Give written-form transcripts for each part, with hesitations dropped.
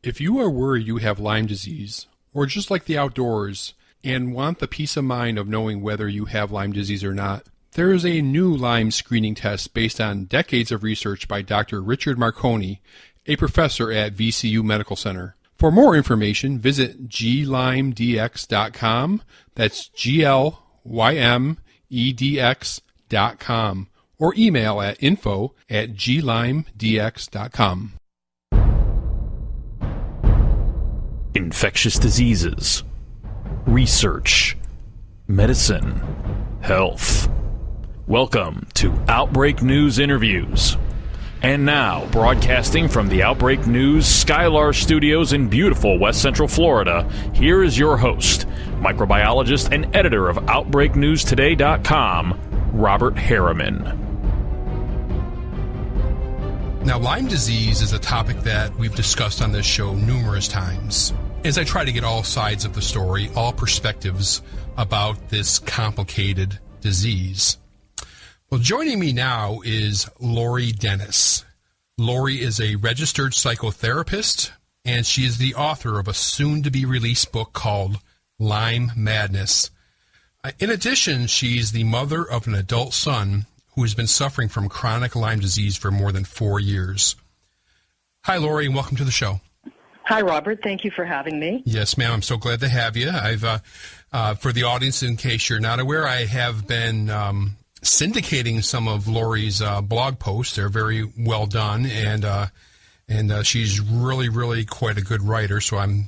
If you are worried you have Lyme disease, or just like the outdoors, and want the peace of mind of knowing whether you have Lyme disease or not, there is a new Lyme screening test based on decades of research by Dr. Richard Marconi, a professor at VCU Medical Center. For more information, visit glymedx.com. That's glymedx.com, or email at info@glymedx.com. Infectious diseases, research, medicine, health. Welcome to Outbreak News Interviews. And now, broadcasting from the Outbreak News Skylar Studios in beautiful West Central Florida, here is your host, microbiologist and editor of OutbreakNewsToday.com, Robert Harriman. Now, Lyme disease is a topic that we've discussed on this show numerous times, as I try to get all sides of the story, all perspectives about this complicated disease. Well, joining me now is Lori Dennis. Lori is a registered psychotherapist, and she is the author of a soon-to-be-released book called Lyme Madness. In addition, she's the mother of an adult son who has been suffering from chronic Lyme disease for more than 4 years. Hi, Lori, and welcome to the show. Hi, Robert. Thank you for having me. Yes, ma'am. I'm so glad to have you. For the audience, in case you're not aware, I have been syndicating some of Lori's blog posts. They're very well done, and she's really quite a good writer. So I'm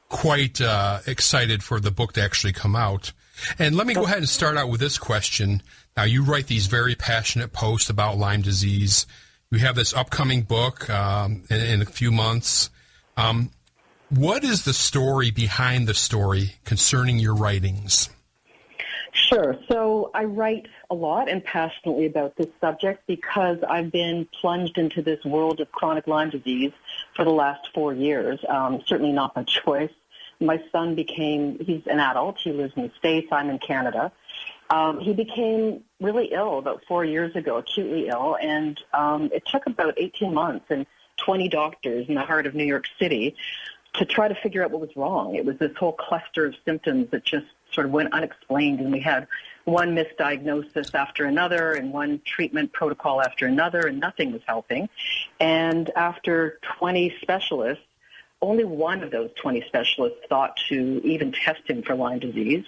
quite excited for the book to actually come out. And let me go ahead and start out with this question. Now, you write these very passionate posts about Lyme disease. You have this upcoming book in a few months. What is the story behind the story concerning your writings? Sure. So I write a lot and passionately about this subject because I've been plunged into this world of chronic Lyme disease for the last 4 years. Certainly not by choice. My son he's an adult. He lives in the States. I'm in Canada. He became really ill about 4 years ago, acutely ill, and it took about 18 months and 20 doctors in the heart of New York City to try to figure out what was wrong. It was this whole cluster of symptoms that just sort of went unexplained, and we had one misdiagnosis after another and one treatment protocol after another, and nothing was helping. And after 20 specialists, only one of those 20 specialists thought to even test him for Lyme disease.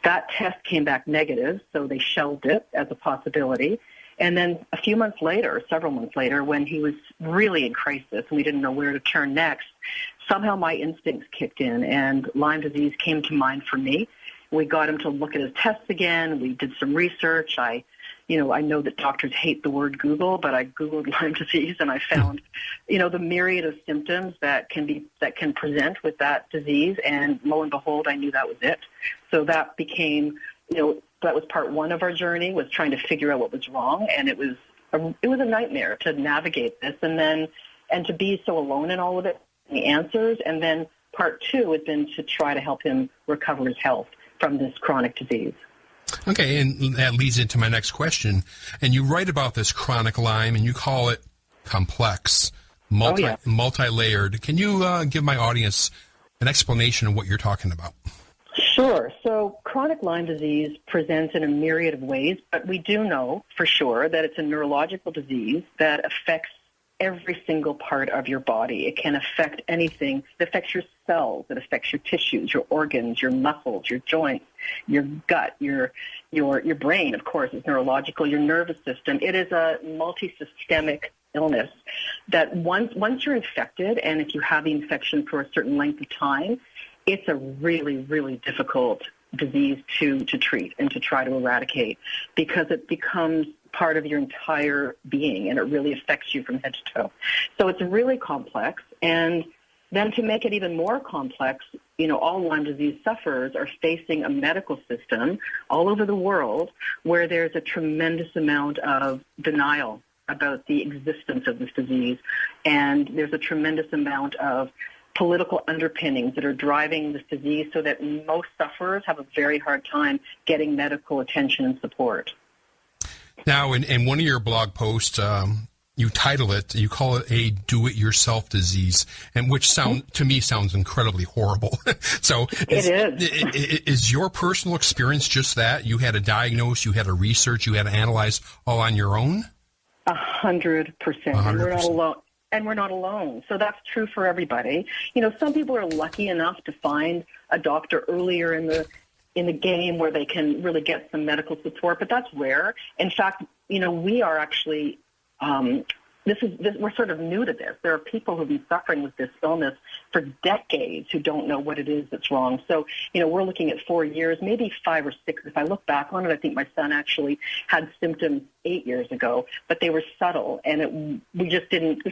That test came back negative, so they shelved it as a possibility. And then a few months later, several months later, when he was really in crisis and we didn't know where to turn next, somehow my instincts kicked in and Lyme disease came to mind for me. We got him to look at his tests again. We did some research. I know that doctors hate the word Google, but I Googled Lyme disease and I found, the myriad of symptoms that can present with that disease. And lo and behold, I knew that was it. So that became, that was part one of our journey, was trying to figure out what was wrong. And it was a nightmare to navigate this and to be so alone in all of it, the answers. And then part two has been to try to help him recover his health from this chronic disease. Okay, and that leads into my next question. And you write about this chronic Lyme, and you call it complex, multi-layered. Can you give my audience an explanation of what you're talking about? Sure. So chronic Lyme disease presents in a myriad of ways, but we do know for sure that it's a neurological disease that affects every single part of your body. It can affect anything. It affects your cells. It affects your tissues, your organs, your muscles, your joints, your gut, your brain, of course, is neurological, your nervous system. It is a multi-systemic illness that once you're infected, and if you have the infection for a certain length of time, it's a really, really difficult disease to treat and to try to eradicate because it becomes part of your entire being and it really affects you from head to toe. So it's really complex. And then to make it even more complex, all Lyme disease sufferers are facing a medical system all over the world where there's a tremendous amount of denial about the existence of this disease. And there's a tremendous amount of political underpinnings that are driving this disease so that most sufferers have a very hard time getting medical attention and support. Now, in one of your blog posts, you call it a do-it-yourself disease, and which to me sounds incredibly horrible. So is your personal experience just that? You had to diagnose, you had to research, you had to analyze all on your own? 100%. And we're not alone. And we're not alone. So that's true for everybody. Some people are lucky enough to find a doctor earlier in the game where they can really get some medical support, but that's rare. In fact, we are actually we're sort of new to this. There are people who've been suffering with this illness for decades who don't know what it is that's wrong. So, we're looking at 4 years, maybe 5 or 6. If I look back on it, I think my son actually had symptoms 8 years ago, but they were subtle, and we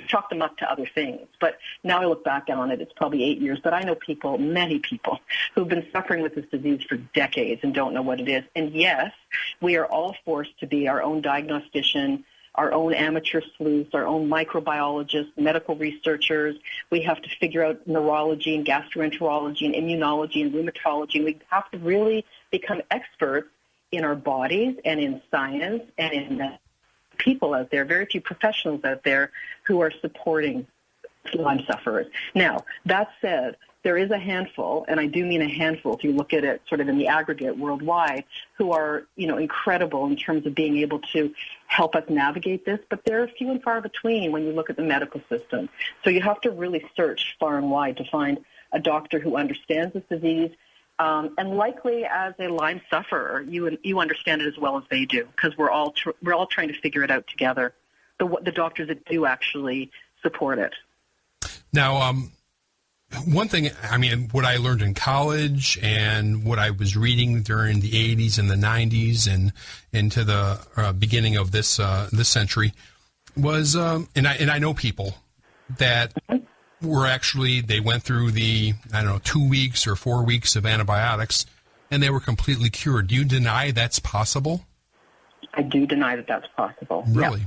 chalked them up to other things. But now I look back on it, it's probably 8 years. But I know many people, who've been suffering with this disease for decades and don't know what it is. And yes, we are all forced to be our own diagnostician, our own amateur sleuths, our own microbiologists, medical researchers. We have to figure out neurology and gastroenterology and immunology and rheumatology. And we have to really become experts in our bodies and in science and in people out there, very few professionals out there who are supporting Lyme sufferers. Now, that said, there is a handful, and I do mean a handful if you look at it sort of in the aggregate worldwide, who are, incredible in terms of being able to help us navigate this, but they're few and far between when you look at the medical system. So you have to really search far and wide to find a doctor who understands this disease, and likely as a Lyme sufferer, you understand it as well as they do, because we're all trying to figure it out together, the doctors that do actually support it. Now, one thing, what I learned in college and what I was reading during the 80s and the 90s and into the beginning of this century was, and I know people that were they went through the, 2 weeks or 4 weeks of antibiotics, and they were completely cured. Do you deny that's possible? I do deny that that's possible. Really?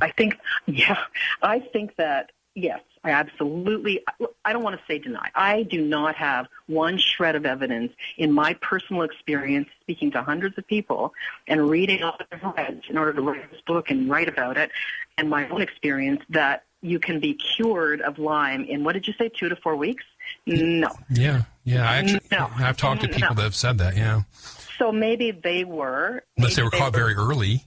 Yeah, I think that, yes. I absolutely, I don't want to say deny. I do not have one shred of evidence in my personal experience, speaking to hundreds of people and reading all that I've read in order to write this book and write about it, and my own experience that you can be cured of Lyme in, what did you say, 2 to 4 weeks? No. Yeah. I've talked to people that have said that, yeah. So maybe they were. Unless they were caught very early.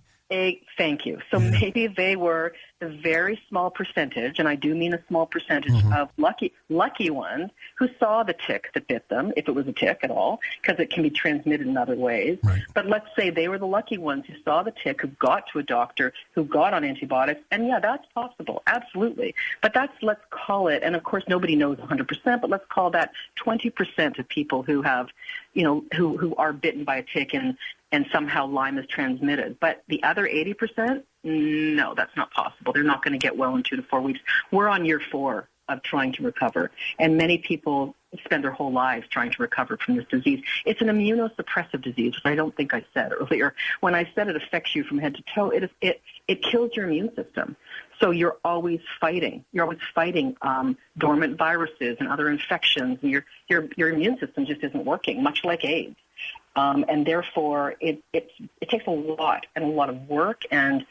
Thank you. So maybe they were the very small percentage, and I do mean a small percentage of lucky ones who saw the tick that bit them, if it was a tick at all, because it can be transmitted in other ways. Right. But let's say they were the lucky ones who saw the tick, who got to a doctor, who got on antibiotics, and yeah, that's possible, absolutely. But let's call it, and of course nobody knows 100%, but let's call that 20% of people who have, who are bitten by a tick and somehow Lyme is transmitted. But the other 80%, no, that's not possible. They're not going to get well in 2 to 4 weeks. We're on year 4 of trying to recover, and many people spend their whole lives trying to recover from this disease. It's an immunosuppressive disease, which I don't think I said earlier. When I said it affects you from head to toe, it kills your immune system. So you're always fighting. You're always fighting dormant viruses and other infections, and your immune system just isn't working, much like AIDS. And therefore, it takes a lot of work and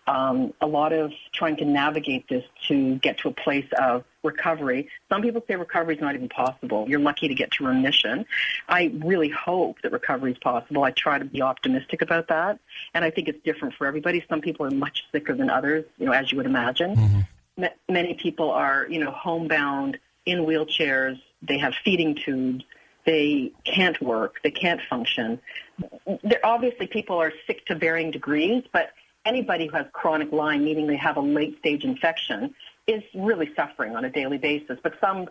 a lot of trying to navigate this to get to a place of recovery. Some people say recovery is not even possible. You're lucky to get to remission. I really hope that recovery is possible. I try to be optimistic about that, and I think it's different for everybody. Some people are much sicker than others, as you would imagine. Mm-hmm. Many people are, homebound in wheelchairs. They have feeding tubes. They can't work. They can't function. Obviously, people are sick to varying degrees, but anybody who has chronic Lyme, meaning they have a late-stage infection, is really suffering on a daily basis. But some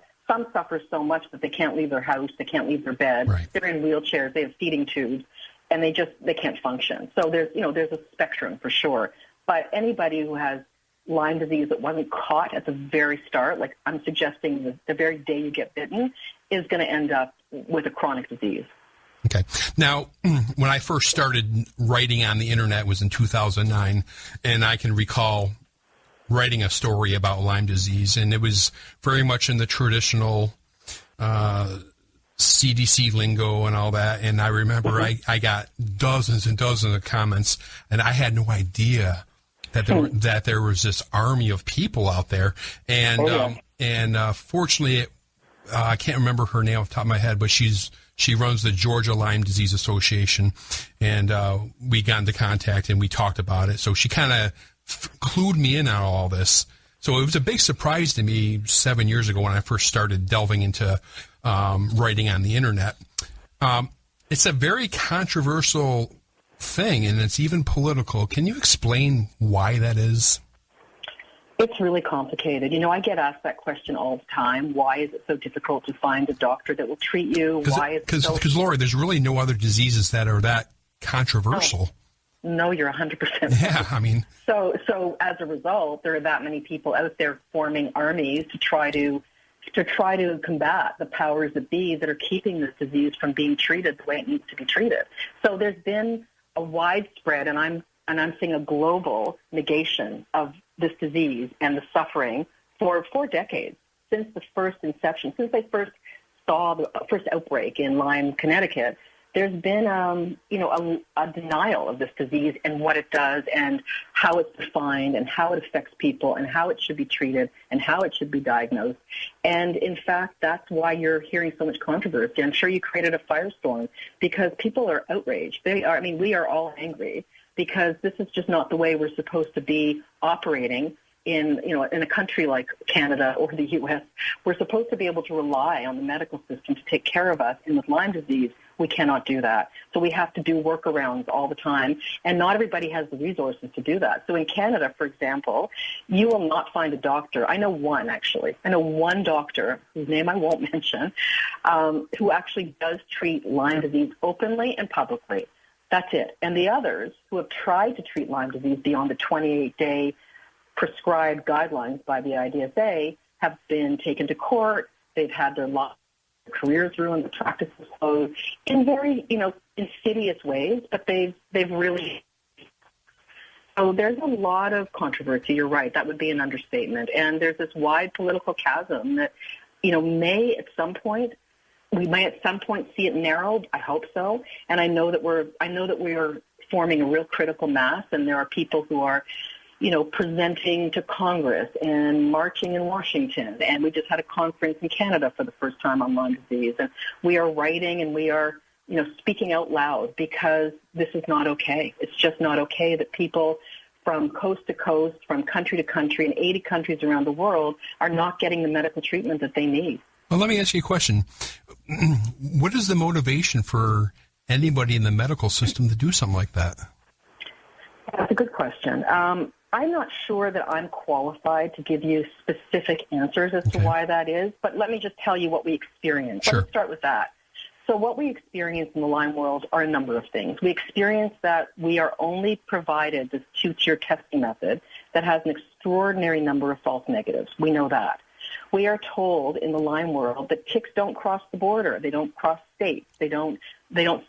suffer so much that they can't leave their house, they can't leave their bed. Right. They're in wheelchairs, they have feeding tubes, and they can't function. So there's a spectrum for sure. But anybody who has Lyme disease that wasn't caught at the very start, like I'm suggesting the very day you get bitten, is going to end up with a chronic disease. Okay. Now, when I first started writing on the internet was in 2009, and I can recall writing a story about Lyme disease, and it was very much in the traditional CDC lingo and all that. And I remember I got dozens and dozens of comments, and I had no idea that there was this army of people out there, and fortunately, I can't remember her name off the top of my head, but she runs the Georgia Lyme Disease Association, and we got into contact and we talked about it. So she kind of clued me in on all this. So it was a big surprise to me 7 years ago when I first started delving into writing on the internet. It's a very controversial thing, and it's even political. Can you explain why that is? It's really complicated. You know, I get asked that question all the time. Why is it so difficult to find a doctor that will treat you? Because, Lori, there's really no other diseases that are that controversial. No, you're 100%. Yeah, I mean. So as a result, there are that many people out there forming armies to try to combat the powers that be that are keeping this disease from being treated the way it needs to be treated. So there's been a widespread, and I'm seeing a global negation of this disease and the suffering for 4 decades, since the first inception, since they first saw the first outbreak in Lyme, Connecticut. There's been, a denial of this disease and what it does and how it's defined and how it affects people and how it should be treated and how it should be diagnosed. And, in fact, that's why you're hearing so much controversy. I'm sure you created a firestorm because people are outraged. We are all angry because this is just not the way we're supposed to be operating in a country like Canada or the U.S. We're supposed to be able to rely on the medical system to take care of us. And with Lyme disease, we cannot do that. So we have to do workarounds all the time. And not everybody has the resources to do that. So in Canada, for example, you will not find a doctor. I know one, actually. I know one doctor, whose name I won't mention, who actually does treat Lyme disease openly and publicly. That's it. And the others who have tried to treat Lyme disease beyond the 28-day prescribed guidelines by the IDSA have been taken to court. They've had their careers ruined, the practices closed in very, insidious ways, but they've really. So there's a lot of controversy. You're right. That would be an understatement. And there's this wide political chasm that, we may at some point see it narrowed. I hope so. And I know that we are forming a real critical mass, and there are people who are presenting to Congress and marching in Washington. And we just had a conference in Canada for the first time on Lyme disease. And we are writing and we are, speaking out loud because this is not okay. It's just not okay that people from coast to coast, from country to country, in 80 countries around the world are not getting the medical treatment that they need. Well, let me ask you a question. What is the motivation for anybody in the medical system to do something like that? That's a good question. I'm not sure that I'm qualified to give you specific answers as to why that is, but let me just tell you what we experience. Sure. Let's start with that. So what we experience in the Lyme world are a number of things. We experience that we are only provided this 2-tier testing method that has an extraordinary number of false negatives. We know that. We are told in the Lyme world that ticks don't cross the border. They don't cross states. They don't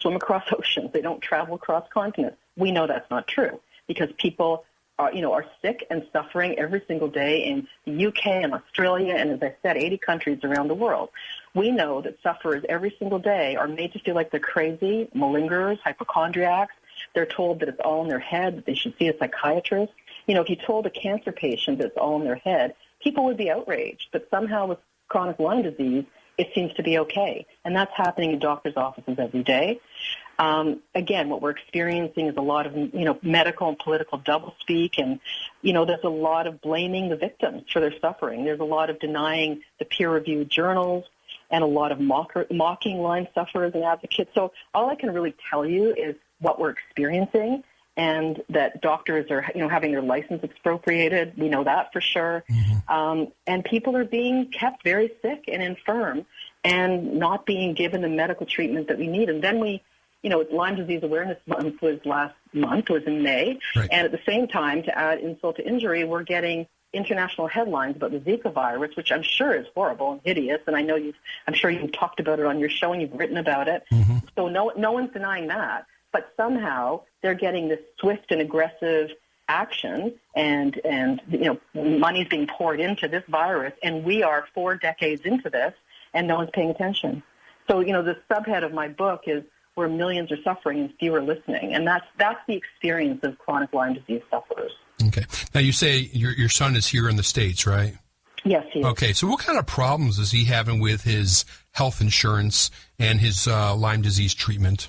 swim across oceans. They don't travel across continents. We know that's not true because people are sick and suffering every single day in the UK and Australia and, as I said, 80 countries around the world. We know that sufferers every single day are made to feel like they're crazy, malingerers, hypochondriacs. They're told that it's all in their head, that they should see a psychiatrist. If you told a cancer patient that it's all in their head, people would be outraged. But somehow with chronic Lyme disease, it seems to be okay. And that's happening in doctors' offices every day. Again, what we're experiencing is a lot of, medical and political doublespeak, and, there's a lot of blaming the victims for their suffering. There's a lot of denying the peer-reviewed journals and a lot of mocking Lyme sufferers and advocates. So all I can really tell you is what we're experiencing, and that doctors are, having their license expropriated. We know that for sure. Mm-hmm. And people are being kept very sick and infirm and not being given the medical treatment that we need. And then Lyme Disease Awareness Month was in May. Right. And at the same time, to add insult to injury, we're getting international headlines about the Zika virus, which I'm sure is horrible and hideous. And I'm sure you've talked about it on your show and you've written about it. Mm-hmm. So no one's denying that. But somehow they're getting this swift and aggressive action, and money's being poured into this virus, and we are 4 decades into this, and no one's paying attention. So, the subhead of my book is where millions are suffering and few are listening, and that's the experience of chronic Lyme disease sufferers. Okay. Now, you say your son is here in the States, right? Yes, he is. Okay, so what kind of problems is he having with his health insurance and his Lyme disease treatment?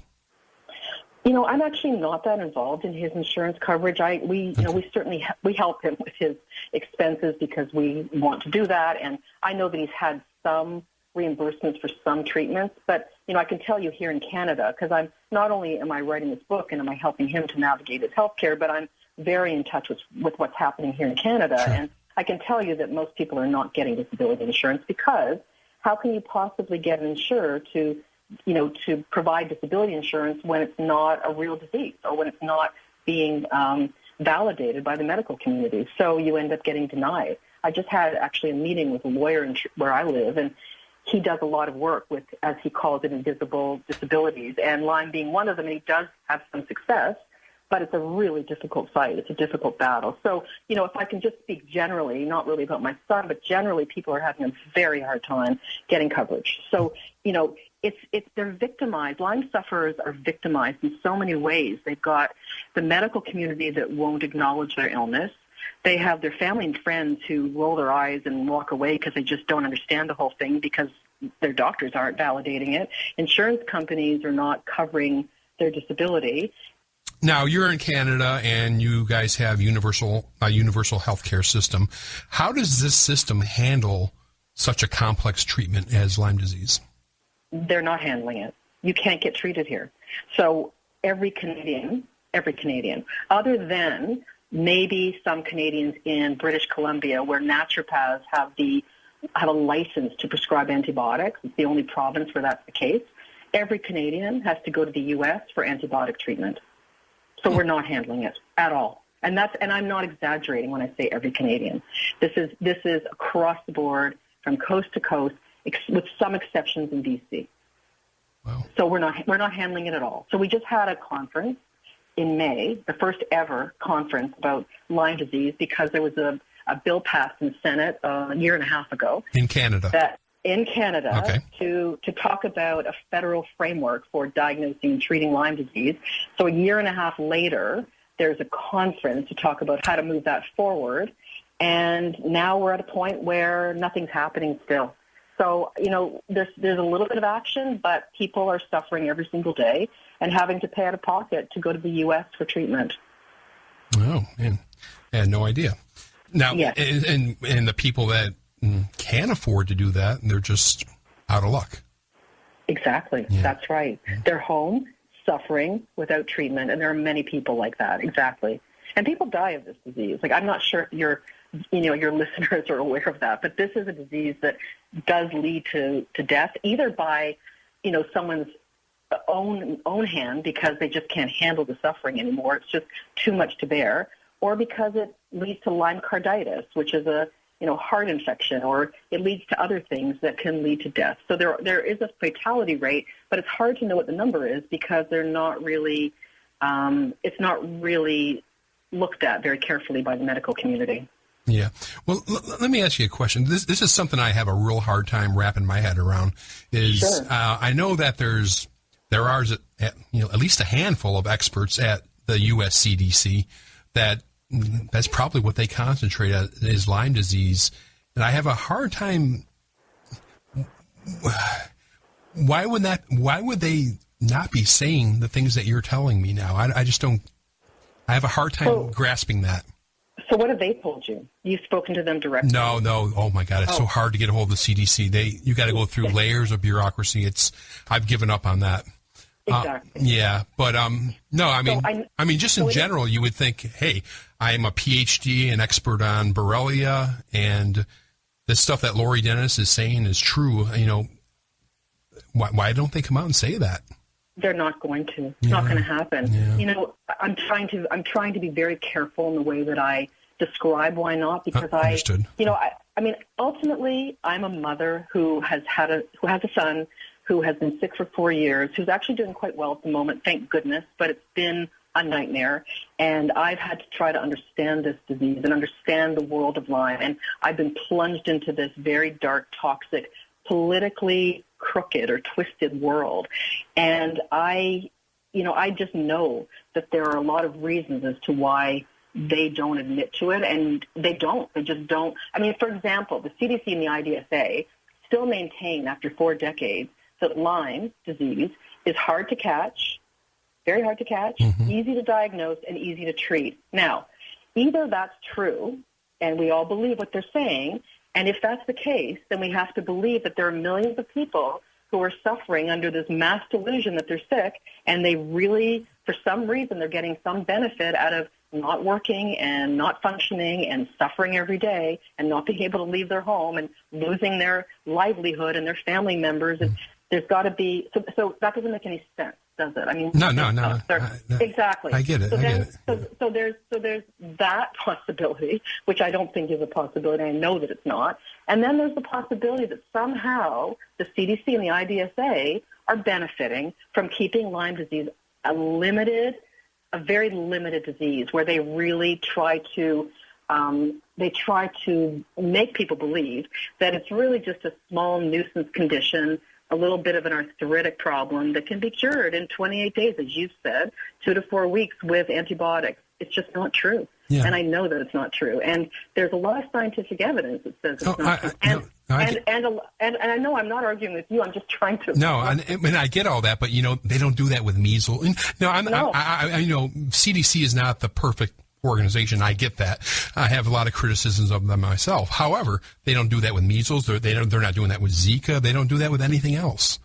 I'm actually not that involved in his insurance coverage. We certainly we help him with his expenses because we want to do that, and I know that he's had some reimbursements for some treatments. But I can tell you here in Canada, because I'm not only am I writing this book and am I helping him to navigate his healthcare, but I'm very in touch with what's happening here in Canada, Sure. and I can tell you that most people are not getting disability insurance because how can you possibly get an insurer to provide disability insurance when it's not a real disease or when it's not being validated by the medical community? So you end up getting denied. I just had actually a meeting with a lawyer where I live, and he does a lot of work with, as he calls it, invisible disabilities, and Lyme being one of them, and he does have some success, but it's a really difficult fight. It's a difficult battle. So, if I can just speak generally, not really about my son, but generally people are having a very hard time getting coverage. So, they're victimized. Lyme sufferers are victimized in so many ways. They've got the medical community that won't acknowledge their illness. They have their family and friends who roll their eyes and walk away because they just don't understand the whole thing because their doctors aren't validating it. Insurance companies are not covering their disability. Now, you're in Canada, and you guys have a universal healthcare system. How does this system handle such a complex treatment as Lyme disease? They're not handling it. You can't get treated here. So every Canadian, other than maybe some Canadians in British Columbia where naturopaths have a license to prescribe antibiotics, it's the only province where that's the case, every Canadian has to go to the U.S. for antibiotic treatment. So we're not handling it at all. And I'm not exaggerating when I say every Canadian. This is across the board from coast to coast, with some exceptions in BC. Wow. So we're not handling it at all. So we just had a conference in May, the first ever conference about Lyme disease, because there was a bill passed in the Senate a year and a half ago. In Canada. Okay. to talk about a federal framework for diagnosing and treating Lyme disease. So a year and a half later, there's a conference to talk about how to move that forward. And now we're at a point where nothing's happening still. So, there's a little bit of action, but people are suffering every single day and having to pay out of pocket to go to the U.S. for treatment. Oh, man. I had no idea. Now, yes. and the people that can't afford to do that, they're just out of luck. Exactly. Yeah. That's right. They're home, suffering without treatment, and there are many people like that. Exactly. And people die of this disease. Like, I'm not sure if your listeners are aware of that, but this is a disease that does lead to death, either by, someone's own hand because they just can't handle the suffering anymore. It's just too much to bear, or because it leads to Lyme carditis, which is a heart infection, or it leads to other things that can lead to death. So there is a fatality rate, but it's hard to know what the number is because they're not really, it's not really looked at very carefully by the medical community. Yeah. Well, let me ask you a question. This is something I have a real hard time wrapping my head around. Sure. I know that there are at least a handful of experts at the U.S. CDC that's probably what they concentrate on is Lyme disease, and I have a hard time. Why would they not be saying the things that you're telling me now? I just don't. I have a hard time grasping that. So what have they told you? You've spoken to them directly? No. Oh my God, it's so hard to get a hold of the CDC. You got to go through layers of bureaucracy. I've given up on that. Exactly. Yeah, but no, I mean, just in general, you would think, hey, I'm a PhD, an expert on Borrelia, and the stuff that Lori Dennis is saying is true. Why don't they come out and say that? They're not going to. It's not going to happen. Yeah. I'm trying to be very careful in the way that I describe why not, because understood. Ultimately, I'm a mother who has a son who has been sick for 4 years, who's actually doing quite well at the moment, thank goodness, but it's been a nightmare. And I've had to try to understand this disease and understand the world of Lyme. And I've been plunged into this very dark, toxic, politically crooked or twisted world. And I just know that there are a lot of reasons as to why they don't admit to it, and they just don't. I mean, for example, the CDC and the IDSA still maintain after 4 decades that Lyme disease is hard to catch, very hard to catch, easy to diagnose, and easy to treat. Now, either that's true, and we all believe what they're saying, and if that's the case, then we have to believe that there are millions of people who are suffering under this mass delusion that they're sick, and they really, for some reason, they're getting some benefit out of not working and not functioning and suffering every day and not being able to leave their home and losing their livelihood and their family members. And there's got to be so that doesn't make any sense, does it? I mean, no. Exactly. I get it. So there's that possibility, which I don't think is a possibility. I know that it's not. And then there's the possibility that somehow the CDC and the IDSA are benefiting from keeping Lyme disease a very limited disease, where they really try to make people believe that it's really just a small nuisance condition, a little bit of an arthritic problem that can be cured in 28 days, as you've said, 2 to 4 weeks with antibiotics. It's just not true. Yeah. And I know that it's not true. And there's a lot of scientific evidence that says it's not true. And I know I'm not arguing with you. I'm just trying to. No, and I get all that, but they don't do that with measles. I know CDC is not the perfect organization. I get that. I have a lot of criticisms of them myself. However, they don't do that with measles. They're not doing that with Zika. They don't do that with anything else.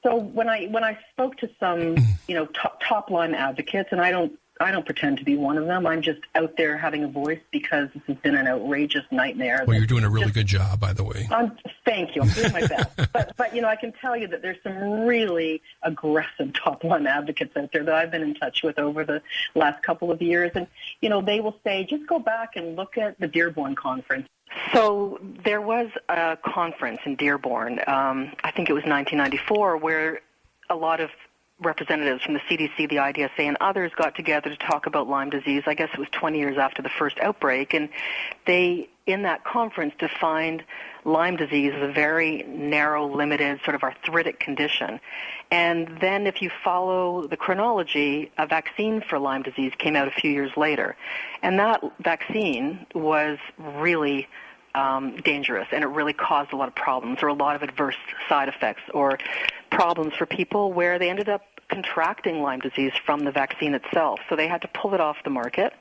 So when I spoke to some top Lyme advocates, and I don't pretend to be one of them. I'm just out there having a voice because this has been an outrageous nightmare. Well, you're doing a really good job, by the way. Thank you. I'm doing my best. But I can tell you that there's some really aggressive top Lyme advocates out there that I've been in touch with over the last couple of years. And, they will say, just go back and look at the Dearborn Conference. So there was a conference in Dearborn, I think it was 1994, where a lot of representatives from the CDC, the IDSA, and others got together to talk about Lyme disease. I guess it was 20 years after the first outbreak, and they, in that conference, defined Lyme disease as a very narrow, limited, sort of arthritic condition. And then if you follow the chronology, a vaccine for Lyme disease came out a few years later. And that vaccine was really dangerous, and it really caused a lot of problems, or a lot of adverse side effects, or problems for people where they ended up contracting Lyme disease from the vaccine itself. So they had to pull it off the market,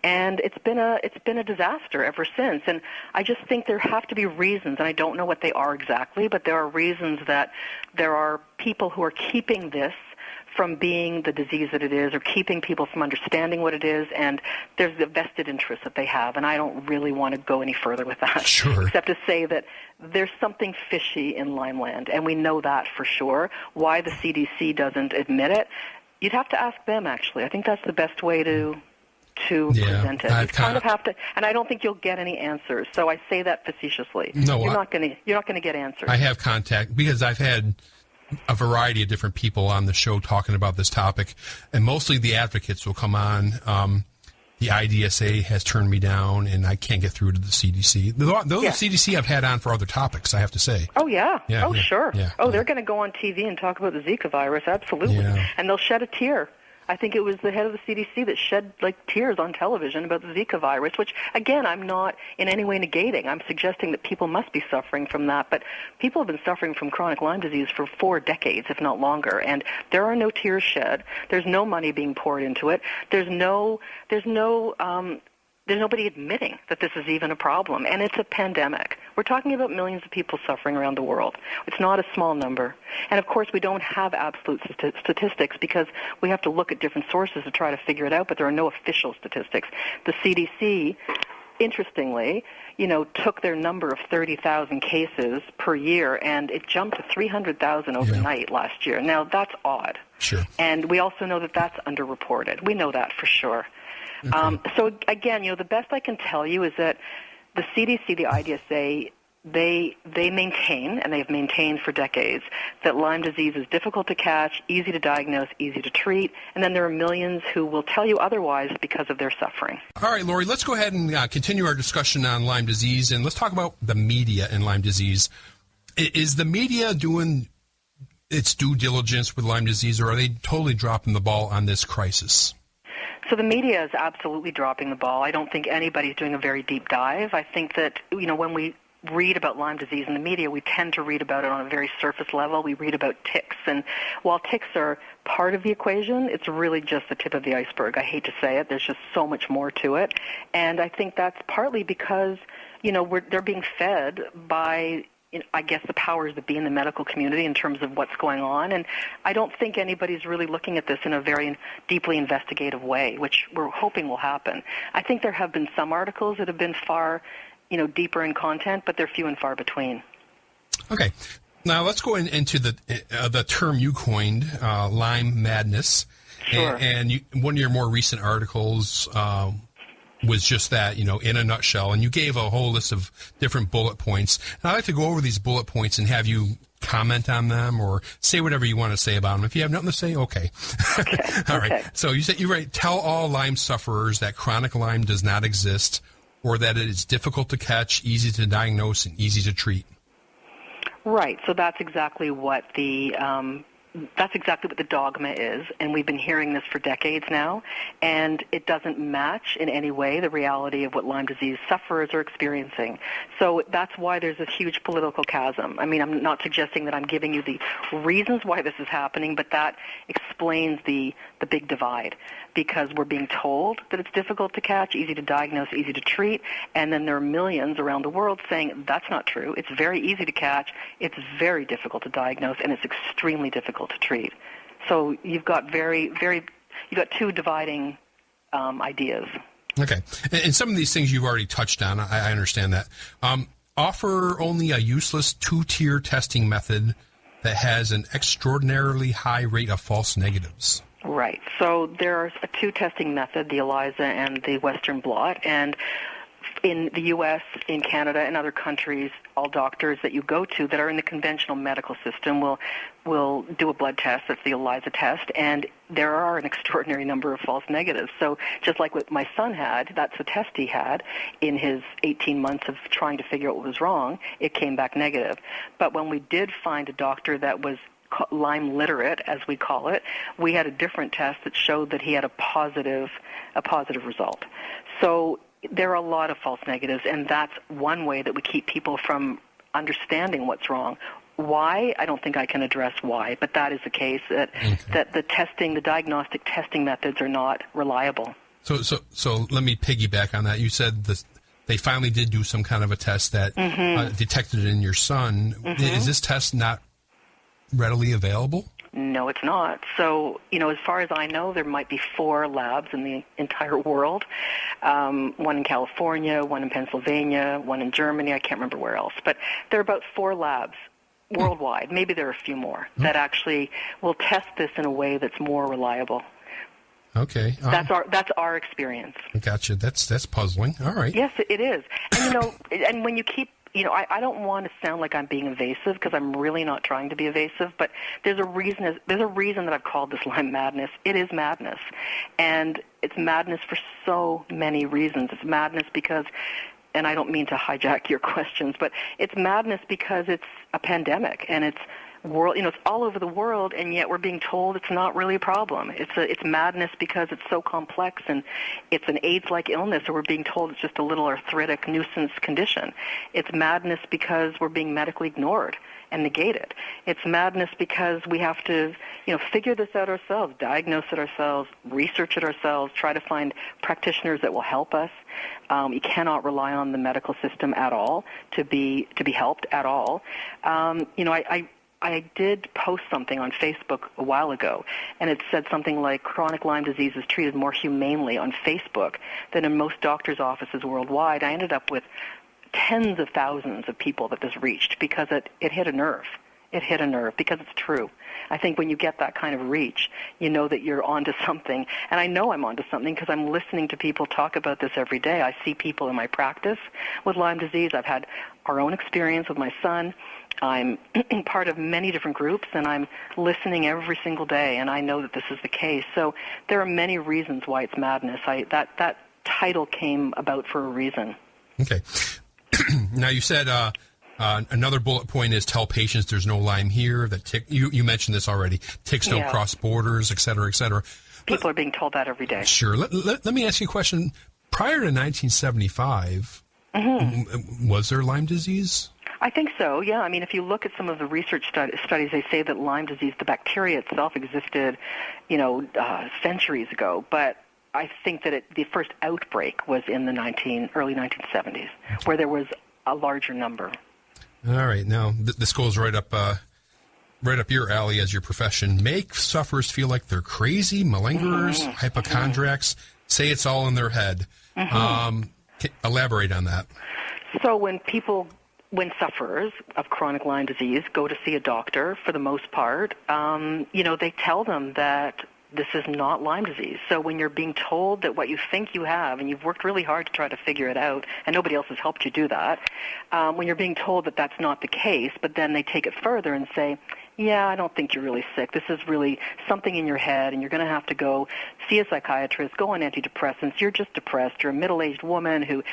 and it's been a disaster ever since. And I just think there have to be reasons, and I don't know what they are exactly, but there are reasons that there are people who are keeping this from being the disease that it is, or keeping people from understanding what it is, and there's the vested interest that they have, and I don't really want to go any further with that. Sure. Except to say that there's something fishy in Lyme land, and we know that for sure. Why the CDC doesn't admit it, you'd have to ask them, actually. I think that's the best way to present it. You kind of have to, and I don't think you'll get any answers. So I say that facetiously. No, you're not going to get answers. I have contact, because I've had a variety of different people on the show talking about this topic, and mostly the advocates will come on. The IDSA has turned me down, and I can't get through to the CDC. The CDC I've had on for other topics, I have to say. Oh, yeah. Sure. Yeah. They're going to go on TV and talk about the Zika virus, absolutely. Yeah. And they'll shed a tear. I think it was the head of the CDC that shed tears on television about the Zika virus, which, again, I'm not in any way negating. I'm suggesting that people must be suffering from that. But people have been suffering from chronic Lyme disease for 4 decades, if not longer. And there are no tears shed. There's no money being poured into it. There's nobody admitting that this is even a problem, and it's a pandemic. We're talking about millions of people suffering around the world. It's not a small number. And, of course, we don't have absolute statistics because we have to look at different sources to try to figure it out, but there are no official statistics. The CDC, interestingly, took their number of 30,000 cases per year, and it jumped to 300,000 overnight last year. Now, that's odd. Sure. And we also know that that's underreported. We know that for sure. Okay. So, again, the best I can tell you is that the CDC, the IDSA, they maintain, and they have maintained for decades, that Lyme disease is difficult to catch, easy to diagnose, easy to treat, and then there are millions who will tell you otherwise because of their suffering. All right, Lori, let's go ahead and continue our discussion on Lyme disease, and let's talk about the media and Lyme disease. Is the media doing its due diligence with Lyme disease, or are they totally dropping the ball on this crisis? So the media is absolutely dropping the ball. I don't think anybody's doing a very deep dive. I think that, when we read about Lyme disease in the media, we tend to read about it on a very surface level. We read about ticks. And while ticks are part of the equation, it's really just the tip of the iceberg. I hate to say it. There's just so much more to it. And I think that's partly because, they're being fed by, I guess, the powers that be in the medical community in terms of what's going on. And I don't think anybody's really looking at this in a very deeply investigative way, which we're hoping will happen. I think there have been some articles that have been far, deeper in content, but they're few and far between. Okay. Now let's go into the term you coined, Lyme Madness. Sure. And one of your more recent articles was just that, in a nutshell. And you gave a whole list of different bullet points. And I'd like to go over these bullet points and have you comment on them or say whatever you want to say about them. If you have nothing to say, okay. All right. So you write, tell all Lyme sufferers that chronic Lyme does not exist or that it is difficult to catch, easy to diagnose, and easy to treat. Right. So that's exactly what the dogma is, and we've been hearing this for decades now, and it doesn't match in any way the reality of what Lyme disease sufferers are experiencing. So that's why there's this huge political chasm. I mean, I'm not suggesting that I'm giving you the reasons why this is happening, but that explains the big divide, because we're being told that it's difficult to catch, easy to diagnose, easy to treat, and then there are millions around the world saying that's not true. It's very easy to catch, it's very difficult to diagnose, and it's extremely difficult to treat. So you've got two dividing ideas. Okay. And some of these things you've already touched on, I understand that. Offer only a useless two-tier testing method that has an extraordinarily high rate of false negatives. Right. So there's a two-testing method, the ELISA and the Western blot, and in the U.S., in Canada, and other countries, all doctors that you go to that are in the conventional medical system will do a blood test. That's the ELISA test, and there are an extraordinary number of false negatives. So just like what my son had, that's the test he had in his 18 months of trying to figure out what was wrong, it came back negative. But when we did find a doctor that was Lyme literate, as we call it, we had a different test that showed that he had a positive result. So there are a lot of false negatives, and that's one way that we keep people from understanding what's wrong. Why? I don't think I can address why, but that is the case, that the diagnostic testing methods are not reliable. So let me piggyback on that. You said they finally did do some kind of a test that detected it in your son. Mm-hmm. Is this test not readily available? No, it's not. So, as far as I know, there might be 4 labs in the entire world, one in California, one in Pennsylvania, one in Germany, I can't remember where else. But there are about 4 labs worldwide. Maybe there are a few more that actually will test this in a way that's more reliable. Okay. That's our experience. Gotcha. That's puzzling. All right. Yes, it is. And, and when you keep I don't want to sound like I'm being evasive, because I'm really not trying to be evasive, but there's a reason that I've called this Lyme Madness. It is madness, and it's madness for so many reasons. It's madness because, and I don't mean to hijack your questions, but it's madness because it's a pandemic, and it's it's all over the world, and yet we're being told it's not really a problem. It's madness because it's so complex, and it's an AIDS-like illness, or we're being told it's just a little arthritic nuisance condition. It's madness because we're being medically ignored and negated. It's madness because we have to, figure this out ourselves, diagnose it ourselves, research it ourselves, try to find practitioners that will help us. You cannot rely on the medical system at all to be helped at all. I did post something on Facebook a while ago, and it said something like chronic Lyme disease is treated more humanely on Facebook than in most doctors' offices worldwide. I ended up with tens of thousands of people that this reached because it hit a nerve. It hit a nerve because it's true. I think when you get that kind of reach, you know that you're onto something. And I know I'm onto something because I'm listening to people talk about this every day. I see people in my practice with Lyme disease. I've had our own experience with my son. I'm part of many different groups, and I'm listening every single day, and I know that this is the case. So there are many reasons why it's madness. That title came about for a reason. Okay. Now, you said another bullet point is tell patients there's no Lyme here. That you mentioned this already. Ticks don't cross borders, et cetera, et cetera. People are being told that every day. Sure. Let me ask you a question. Prior to 1975, was there Lyme disease? I think so, yeah. I mean, if you look at some of the research studies, they say that Lyme disease, the bacteria itself existed, centuries ago. But I think that the first outbreak was in the early 1970s, where there was a larger number. All right. Now, this goes right up your alley as your profession. Make sufferers feel like they're crazy, malingerers, hypochondriacs, say it's all in their head. Elaborate on that. So when sufferers of chronic Lyme disease go to see a doctor, for the most part, they tell them that this is not Lyme disease. So when you're being told that what you think you have, and you've worked really hard to try to figure it out, and nobody else has helped you do that, when you're being told that that's not the case, but then they take it further and say, yeah, I don't think you're really sick. This is really something in your head, and you're going to have to go see a psychiatrist, go on antidepressants. You're just depressed. You're a middle-aged woman who,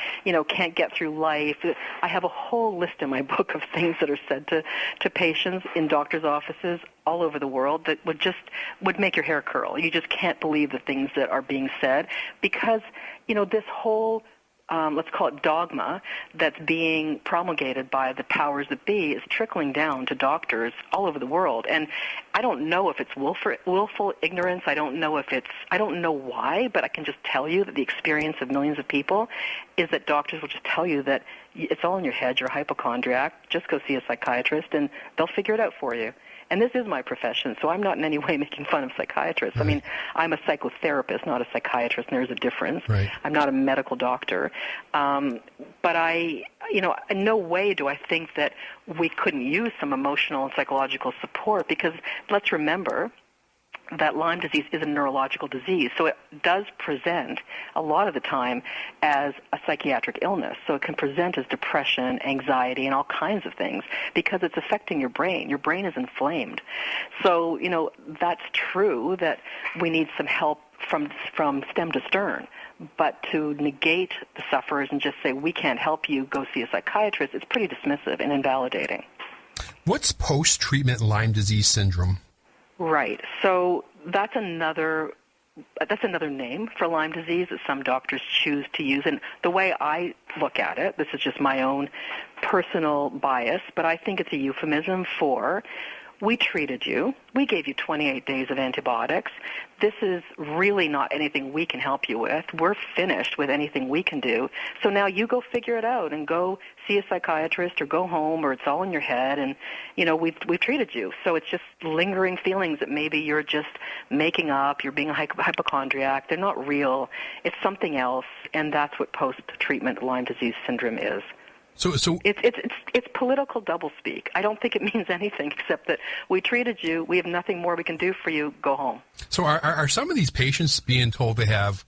can't get through life. I have a whole list in my book of things that are said to patients in doctors' offices all over the world that would make your hair curl. You just can't believe the things that are being said because, this whole let's call it dogma, that's being promulgated by the powers that be is trickling down to doctors all over the world. And I don't know if it's willful ignorance. I don't know why, but I can just tell you that the experience of millions of people is that doctors will just tell you that it's all in your head, you're a hypochondriac, just go see a psychiatrist and they'll figure it out for you. And this is my profession, so I'm not in any way making fun of psychiatrists. Right. I mean, I'm a psychotherapist, not a psychiatrist, and there's a difference. Right. I'm not a medical doctor. But in no way do I think that we couldn't use some emotional and psychological support because let's remember that Lyme disease is a neurological disease, so it does present a lot of the time as a psychiatric illness. So it can present as depression, anxiety, and all kinds of things because it's affecting your brain. Your brain is inflamed. So, that's true that we need some help from stem to stern. But to negate the sufferers and just say, we can't help you, go see a psychiatrist, it's pretty dismissive and invalidating. What's post-treatment Lyme disease syndrome? Right. So that's another name for Lyme disease that some doctors choose to use. And the way I look at it, this is just my own personal bias, but I think it's a euphemism for we treated you. We gave you 28 days of antibiotics. This is really not anything we can help you with. We're finished with anything we can do. So now you go figure it out and go see a psychiatrist or go home or it's all in your head and, we've treated you. So it's just lingering feelings that maybe you're just making up, you're being a hypochondriac. They're not real. It's something else, and that's what post-treatment Lyme disease syndrome is. So it's political doublespeak. I don't think it means anything except that we treated you. We have nothing more we can do for you. Go home. So are some of these patients being told they have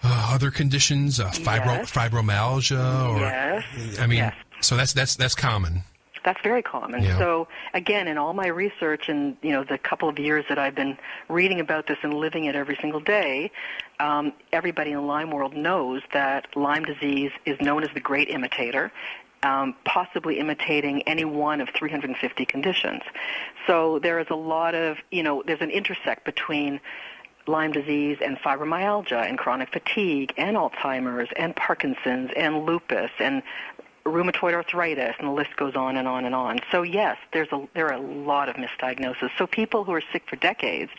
other conditions, fibromyalgia, or yes. I mean, yes. So that's common. That's very common. Yeah. So, again, in all my research and, the couple of years that I've been reading about this and living it every single day, everybody in the Lyme world knows that Lyme disease is known as the Great Imitator, possibly imitating any one of 350 conditions. So there is a lot of, there's an intersect between Lyme disease and fibromyalgia and chronic fatigue and Alzheimer's and Parkinson's and lupus and rheumatoid arthritis, and the list goes on and on and on. So yes, there are a lot of misdiagnoses. So people who are sick for decades,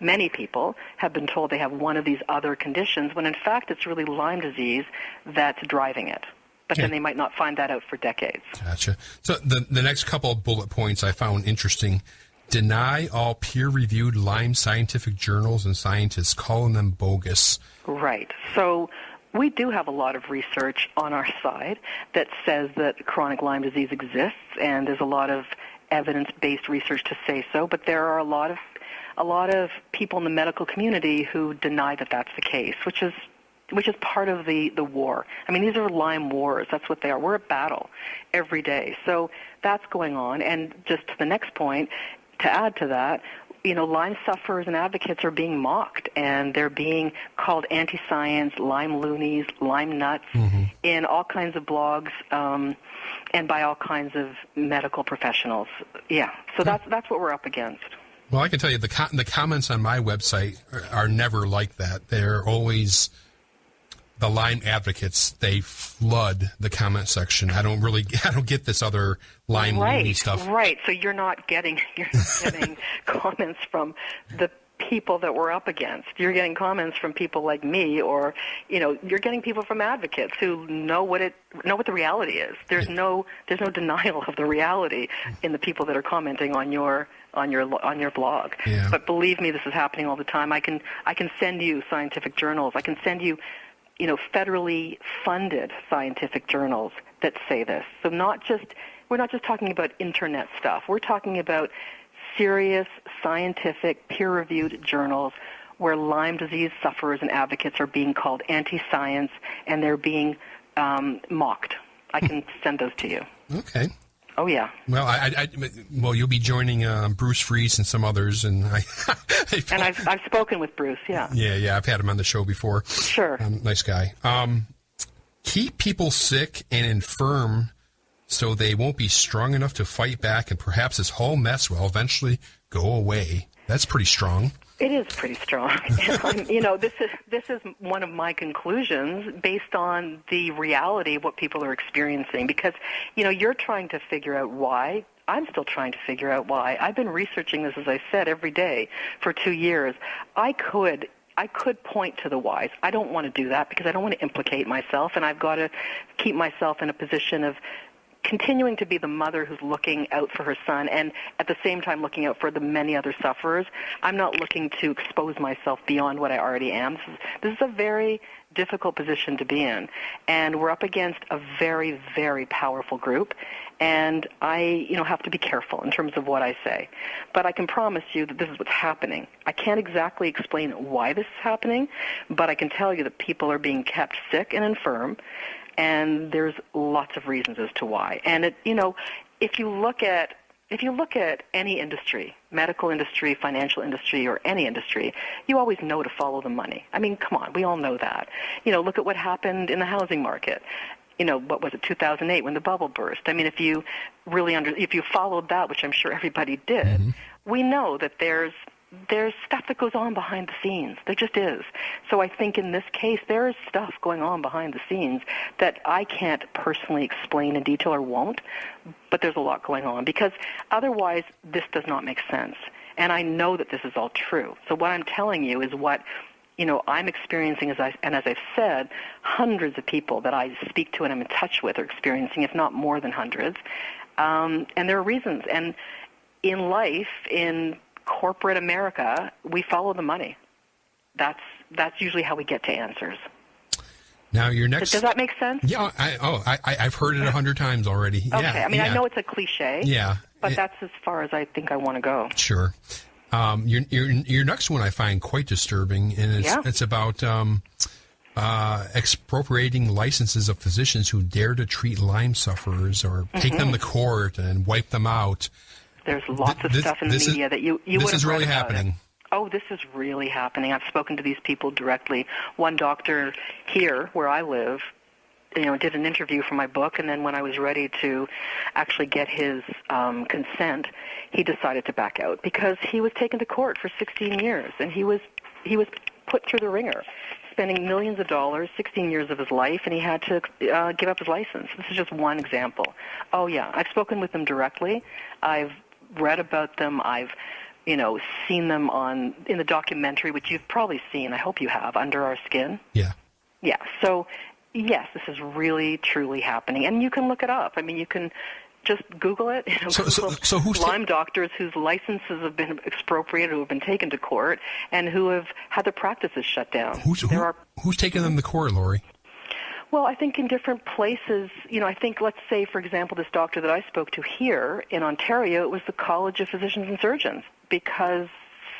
many people have been told they have one of these other conditions when in fact it's really Lyme disease that's driving it. But then they might not find that out for decades. Gotcha. So the next couple of bullet points I found interesting. Deny all peer-reviewed Lyme scientific journals and scientists, calling them bogus. Right. So we do have a lot of research on our side that says that chronic Lyme disease exists, and there's a lot of evidence-based research to say so. But there are a lot of people in the medical community who deny that that's the case, which is part of the war. I mean, these are Lyme Wars. That's what they are. We're at battle every day. So that's going on. And just to the next point, to add to that, Lyme sufferers and advocates are being mocked, and they're being called anti-science, Lyme loonies, Lyme nuts, in all kinds of blogs, and by all kinds of medical professionals. Yeah, so that's what we're up against. Well, I can tell you the comments on my website are never like that. They're always the Lyme advocates. They flood the comment section. I don't get this other Lyme loony stuff. Right. So you're not getting comments from the people that we're up against. You're getting comments from people like me, or you're getting people from advocates who know what the reality is. There's no denial of the reality in the people that are commenting on your blog. Yeah. But believe me, this is happening all the time. I can send you scientific journals. I can send you federally funded scientific journals that say this. So we're not just talking about internet stuff. We're talking about serious, scientific, peer-reviewed journals where Lyme disease sufferers and advocates are being called anti-science, and they're being mocked. I can send those to you. Okay. Oh, yeah. Well, you'll be joining Bruce Fries and some others, and I've spoken with Bruce, yeah. Yeah, I've had him on the show before. Sure. Nice guy. Keep people sick and infirm so they won't be strong enough to fight back, and perhaps this whole mess will eventually go away. That's pretty strong. It is pretty strong. This is one of my conclusions based on the reality of what people are experiencing. Because, you're trying to figure out why. I'm still trying to figure out why. I've been researching this, as I said, every day for 2 years. I could point to the whys. I don't want to do that because I don't want to implicate myself, and I've got to keep myself in a position of continuing to be the mother who's looking out for her son and at the same time looking out for the many other sufferers. I'm not looking to expose myself beyond what I already am. This is a very difficult position to be in, and we're up against a very, very powerful group, and I have to be careful in terms of what I say. But I can promise you that this is what's happening. I can't exactly explain why this is happening, but I can tell you that people are being kept sick and infirm, and there's lots of reasons as to why. And if you look at any industry, medical industry, financial industry, or any industry, you always know to follow the money. I mean, come on, we all know that. Look at what happened in the housing market. What was it, 2008 when the bubble burst? I mean, if you followed that, which I'm sure everybody did, we know that there's stuff that goes on behind the scenes. There just is. So I think in this case, there is stuff going on behind the scenes that I can't personally explain in detail or won't, but there's a lot going on because otherwise this does not make sense. And I know that this is all true. So what I'm telling you is what I'm experiencing, as I've said, hundreds of people that I speak to and I'm in touch with are experiencing, if not more than hundreds. And there are reasons. And in life, in corporate America, we follow the money. That's usually how we get to answers. Now, your next... Does that make sense? Yeah. I've heard it 100 times already. Okay. Yeah, I mean, I know it's a cliche. Yeah. But that's as far as I think I want to go. Sure. Your next one I find quite disturbing, and it's about expropriating licenses of physicians who dare to treat Lyme sufferers or take them to court and wipe them out. There's lots of stuff in the media that you would have read about. This is really happening. Oh, this is really happening. I've spoken to these people directly. One doctor here, where I live, did an interview for my book, and then when I was ready to actually get his consent, he decided to back out because he was taken to court for 16 years, and he was put through the ringer, spending millions of dollars, 16 years of his life, and he had to give up his license. This is just one example. Oh, yeah, I've spoken with them directly. I've read about them. I've seen them in the documentary, which you've probably seen. I hope you have, Under Our Skin. Yeah. Yeah. So, yes, this is really, truly happening. And you can look it up. I mean, you can just Google it. So who's Lyme doctors whose licenses have been expropriated, who have been taken to court, and who have had their practices shut down. Who's taking them to court, Lori? Well, I think in different places, I think, let's say, for example, this doctor that I spoke to here in Ontario, it was the College of Physicians and Surgeons, because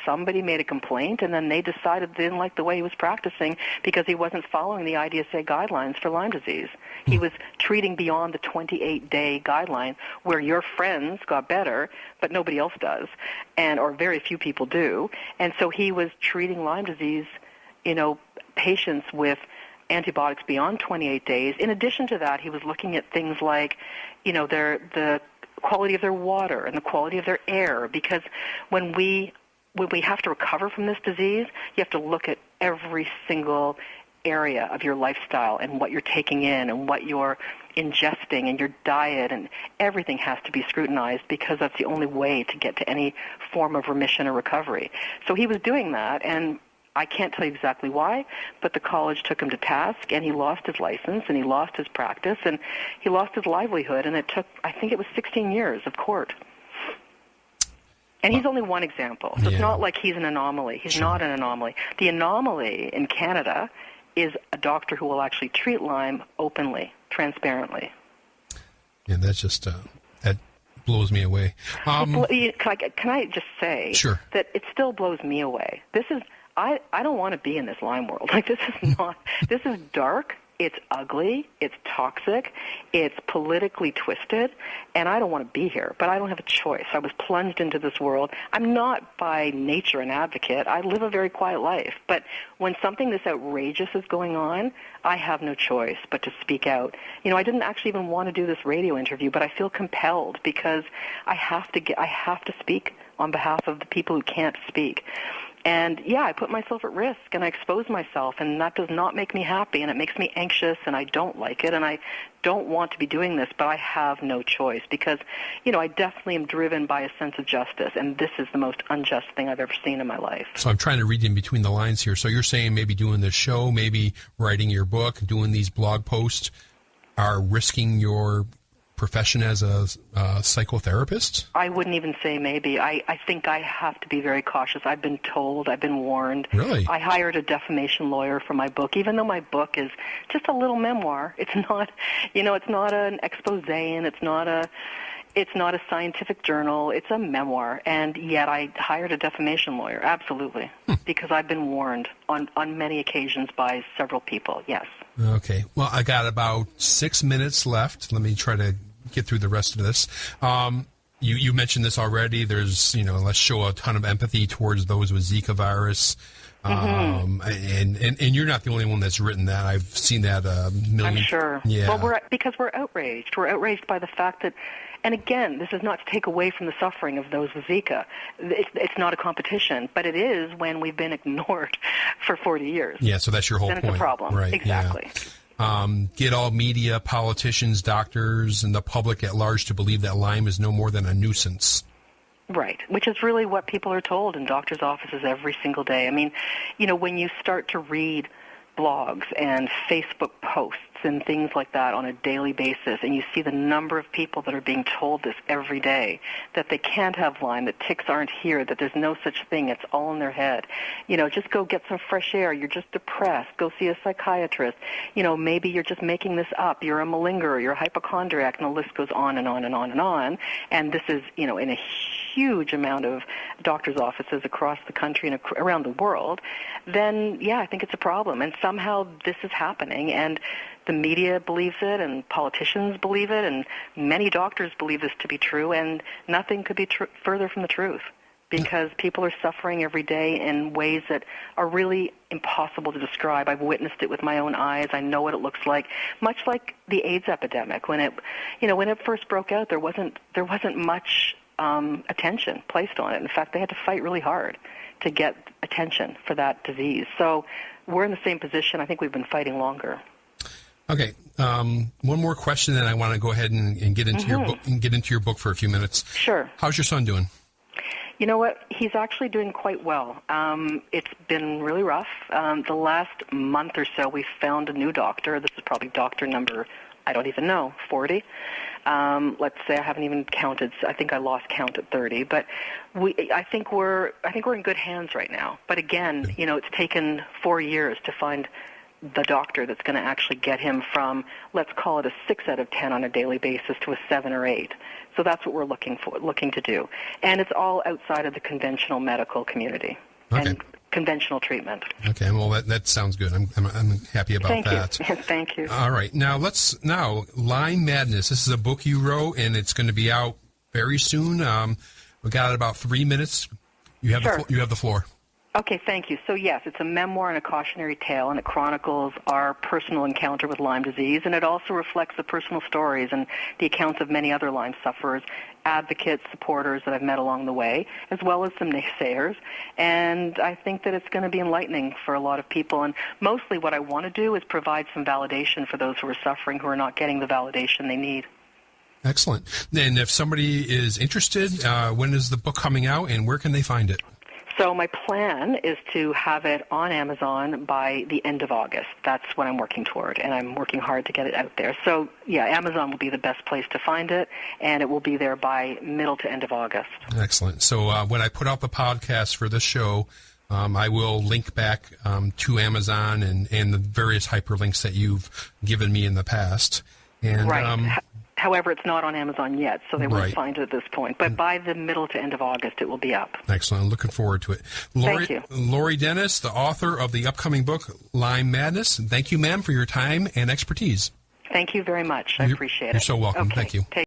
somebody made a complaint and then they decided they didn't like the way he was practicing because he wasn't following the IDSA guidelines for Lyme disease. He was treating beyond the 28-day guideline where your friends got better, but nobody else does, or very few people do. And so he was treating Lyme disease, patients with antibiotics beyond 28 days. In addition to that, he was looking at things like, the quality of their water and the quality of their air, because when we have to recover from this disease, you have to look at every single area of your lifestyle and what you're taking in and what you're ingesting and your diet, and everything has to be scrutinized, because that's the only way to get to any form of remission or recovery. So he was doing that, and I can't tell you exactly why, but the college took him to task, and he lost his license, and he lost his practice, and he lost his livelihood, and it took, I think it was 16 years of court. And he's only one example. So it's not like he's an anomaly. He's not an anomaly. The anomaly in Canada is a doctor who will actually treat Lyme openly, transparently. Yeah, that's just, that blows me away. Can I just say that it still blows me away? This is, I don't want to be in this Lyme world. Like, this is dark. It's ugly, it's toxic, it's politically twisted, and I don't want to be here, but I don't have a choice. I was plunged into this world. I'm not by nature an advocate. I live a very quiet life. But when something this outrageous is going on, I have no choice but to speak out. You know, I didn't actually even want to do this radio interview, but I feel compelled because I have to speak on behalf of the people who can't speak. And, yeah, I put myself at risk, and I expose myself, and that does not make me happy, and it makes me anxious, and I don't like it, and I don't want to be doing this, but I have no choice because, you know, I definitely am driven by a sense of justice, and this is the most unjust thing I've ever seen in my life. So I'm trying to read in between the lines here. So you're saying maybe doing this show, maybe writing your book, doing these blog posts are risking your profession as a psychotherapist? I wouldn't even say maybe. I think I have to be very cautious. I've been told, I've been warned. Really? I hired a defamation lawyer for my book, even though my book is just a little memoir. It's not, you know, it's not an expose, and it's not a scientific journal. It's a memoir, and yet I hired a defamation lawyer, absolutely, because I've been warned on many occasions by several people, yes. Okay. Well, I got about 6 minutes left. Let me try to get through the rest of this. You mentioned this already. There's, you know, let's show a ton of empathy towards those with Zika virus. And you're not the only one that's written that. I've seen that a million. I'm sure. Yeah. Well, because we're outraged. We're outraged by the fact that, and again, this is not to take away from the suffering of those with Zika. It's not a competition, but it is when we've been ignored for 40 years. Yeah, so that's your whole point. Then it's a problem. Right, exactly. Yeah. Get all media, politicians, doctors, and the public at large to believe that Lyme is no more than a nuisance. Right, which is really what people are told in doctors' offices every single day. I mean, you know, when you start to read blogs and Facebook posts and things like that on a daily basis, and you see the number of people that are being told this every day, that they can't have Lyme, that ticks aren't here, that there's no such thing, it's all in their head. You know, just go get some fresh air, you're just depressed, go see a psychiatrist. You know, maybe you're just making this up, you're a malingerer, you're a hypochondriac, and the list goes on and on and on and on. And this is, you know, in a huge amount of doctors' offices across the country and around the world, then, yeah, I think it's a problem. And somehow this is happening, and the media believes it, and politicians believe it, and many doctors believe this to be true, and nothing could be further from the truth, because people are suffering every day in ways that are really impossible to describe. I've witnessed it with my own eyes. I know what it looks like, much like the AIDS epidemic. When it first broke out, there wasn't much attention placed on it. In fact, they had to fight really hard to get attention for that disease. So we're in the same position. I think we've been fighting longer. Okay, one more question, and I want to go ahead and get into your book and get into your book for a few minutes. Sure. How's your son doing? You know what? He's actually doing quite well. It's been really rough. The last month or so, we found a new doctor. This is probably doctor number, I don't even know, 40. Let's say I haven't even counted. I think I lost count at 30. But I think we're in good hands right now. But again, you know, it's taken 4 years to find the doctor that's going to actually get him from, let's call it a 6 out of 10 on a daily basis to a 7 or 8. So that's what we're looking to do. And it's all outside of the conventional medical community and conventional treatment. Okay, well, that sounds good. I'm happy about that. Thank you. Thank you. All right, now Lyme Madness. This is a book you wrote, and it's going to be out very soon. We got about 3 minutes. You have the floor. Okay, thank you. So yes, it's a memoir and a cautionary tale, and it chronicles our personal encounter with Lyme disease, and it also reflects the personal stories and the accounts of many other Lyme sufferers, advocates, supporters that I've met along the way, as well as some naysayers. And I think that it's going to be enlightening for a lot of people. And mostly what I want to do is provide some validation for those who are suffering, who are not getting the validation they need. Excellent. And if somebody is interested, when is the book coming out, and where can they find it? So my plan is to have it on Amazon by the end of August. That's what I'm working toward, and I'm working hard to get it out there. So, yeah, Amazon will be the best place to find it, and it will be there by middle to end of August. Excellent. So when I put out the podcast for this show, I will link back to Amazon and the various hyperlinks that you've given me in the past. And, right. However, it's not on Amazon yet, so they won't find it at this point. But by the middle to end of August, it will be up. Excellent. I'm looking forward to it. Thank you. Lori Dennis, the author of the upcoming book, Lyme Madness. Thank you, ma'am, for your time and expertise. Thank you very much. I appreciate it. You're so welcome. Okay. Thank you.